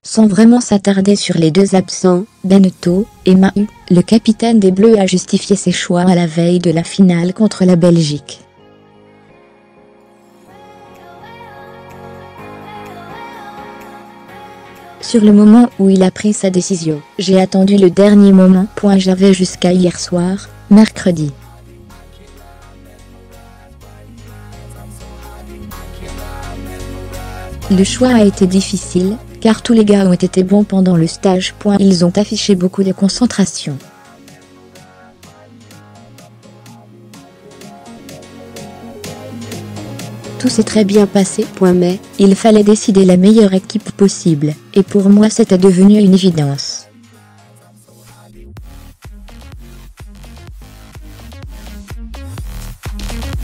Sans vraiment s'attarder sur les deux absents, Benneteau et Mahut, le capitaine des Bleus a justifié ses choix à la veille de la finale contre la Belgique. Sur le moment où il a pris sa décision, j'ai attendu le dernier moment. J'avais jusqu'à hier soir, mercredi. Le choix a été difficile, car tous les gars ont été bons pendant le stage. Ils ont affiché beaucoup de concentration. Tout s'est très bien passé. Mais il fallait décider la meilleure équipe possible, et pour moi c'était devenu une évidence.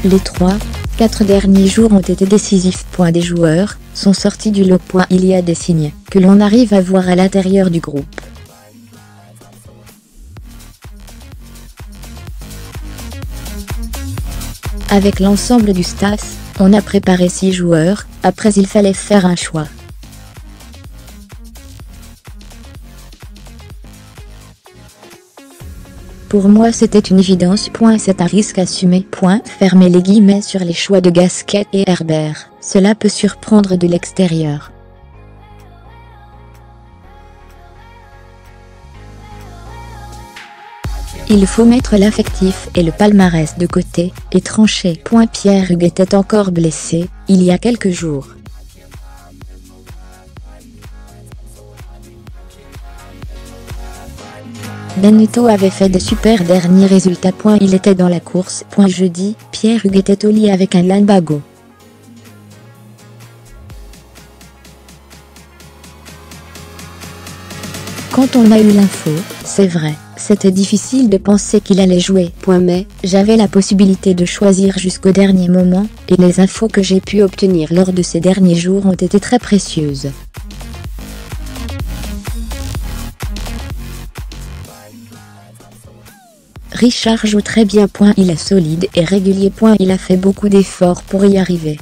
Les 3-4 derniers jours ont été décisifs. Des joueurs sont sortis du lot. Il y a des signes que l'on arrive à voir à l'intérieur du groupe. Avec l'ensemble du staff, on a préparé 6 joueurs, après il fallait faire un choix. Pour moi c'était une évidence. C'est un risque assumé. Fermez les guillemets sur les choix de Gasquet et Herbert, cela peut surprendre de l'extérieur. Il faut mettre l'affectif et le palmarès de côté, et trancher. Pierre-Hugues était encore blessé, il y a quelques jours. Benneteau avait fait de super derniers résultats. Il était dans la course. Jeudi, Pierre-Hugues était au lit avec un lumbago. Quand on a eu l'info, c'est vrai, c'était difficile de penser qu'il allait jouer. Mais j'avais la possibilité de choisir jusqu'au dernier moment, et les infos que j'ai pu obtenir lors de ces derniers jours ont été très précieuses. Richard joue très bien. Il est solide et régulier. Il a fait beaucoup d'efforts pour y arriver.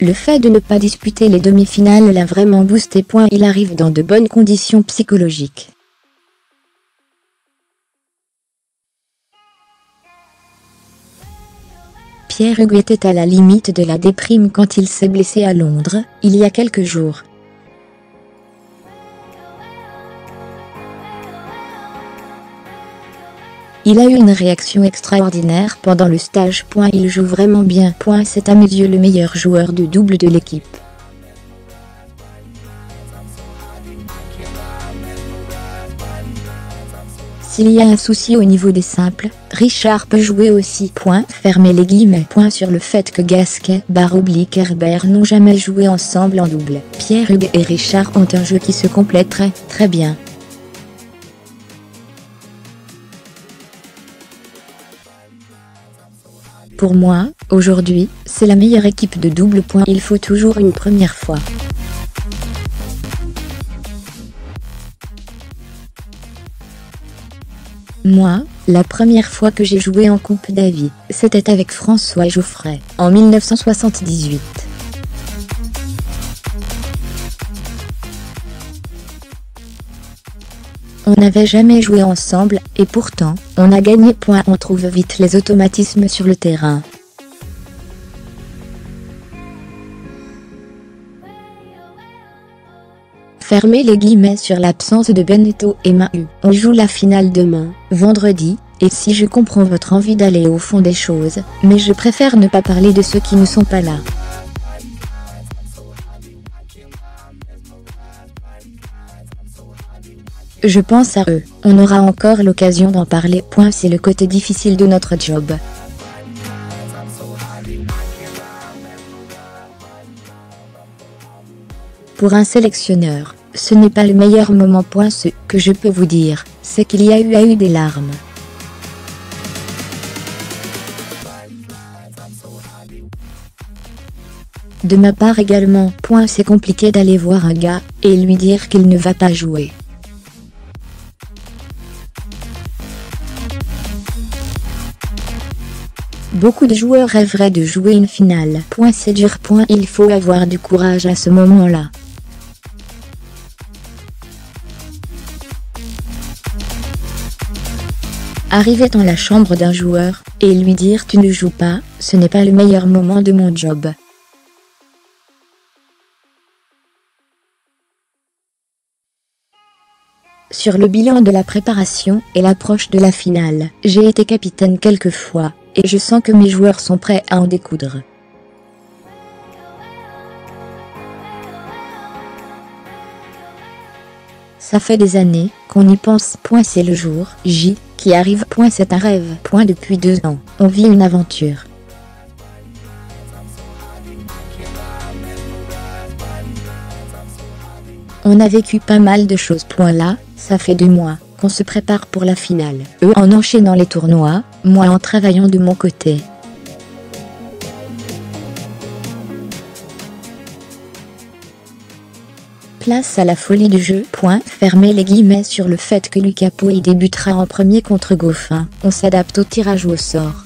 Le fait de ne pas disputer les demi-finales l'a vraiment boosté. Il arrive dans de bonnes conditions psychologiques. Pierre-Hugues était à la limite de la déprime quand il s'est blessé à Londres, il y a quelques jours. Il a eu une réaction extraordinaire pendant le stage. Il joue vraiment bien. C'est à mes yeux le meilleur joueur de double de l'équipe. S'il y a un souci au niveau des simples, Richard peut jouer aussi. Fermez les guillemets. Sur le fait que Gasquet / Herbert n'ont jamais joué ensemble en double. Pierre-Hugues et Richard ont un jeu qui se complète très bien. Pour moi, aujourd'hui, c'est la meilleure équipe de double. Il faut toujours une première fois. Moi, la première fois que j'ai joué en Coupe Davis, c'était avec François Jouffret, en 1978. On n'avait jamais joué ensemble, et pourtant, on a gagné. On trouve vite les automatismes sur le terrain. Fermez les guillemets sur l'absence de Benneteau et Mahut. On joue la finale demain, vendredi, et si je comprends votre envie d'aller au fond des choses, mais je préfère ne pas parler de ceux qui ne sont pas là. Je pense à eux, on aura encore l'occasion d'en parler. C'est le côté difficile de notre job. Pour un sélectionneur, ce n'est pas le meilleur moment. Ce que je peux vous dire, c'est qu'il y a eu des larmes. De ma part également. C'est compliqué d'aller voir un gars et lui dire qu'il ne va pas jouer. Beaucoup de joueurs rêveraient de jouer une finale. C'est dur. Il faut avoir du courage à ce moment-là. Arriver dans la chambre d'un joueur et lui dire tu ne joues pas, ce n'est pas le meilleur moment de mon job. Sur le bilan de la préparation et l'approche de la finale, j'ai été capitaine quelques fois, et je sens que mes joueurs sont prêts à en découdre. Ça fait des années qu'on y pense. C'est le jour J qui arrive. C'est un rêve. Depuis 2 ans, on vit une aventure. On a vécu pas mal de choses. Là, ça fait 2 mois qu'on se prépare pour la finale. Eux en enchaînant les tournois, moi en travaillant de mon côté. Place à la folie du jeu. Fermez les guillemets sur le fait que Lucas Pouille débutera en premier contre Goffin. On s'adapte au tirage au sort.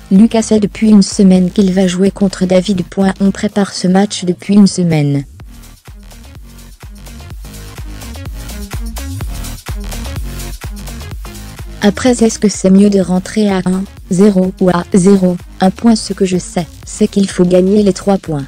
Lucas sait depuis une semaine qu'il va jouer contre David. On prépare ce match depuis une semaine. Après, est-ce que c'est mieux de rentrer à 1-0 ou à 0-1 ? Ce que je sais, c'est qu'il faut gagner les 3 points.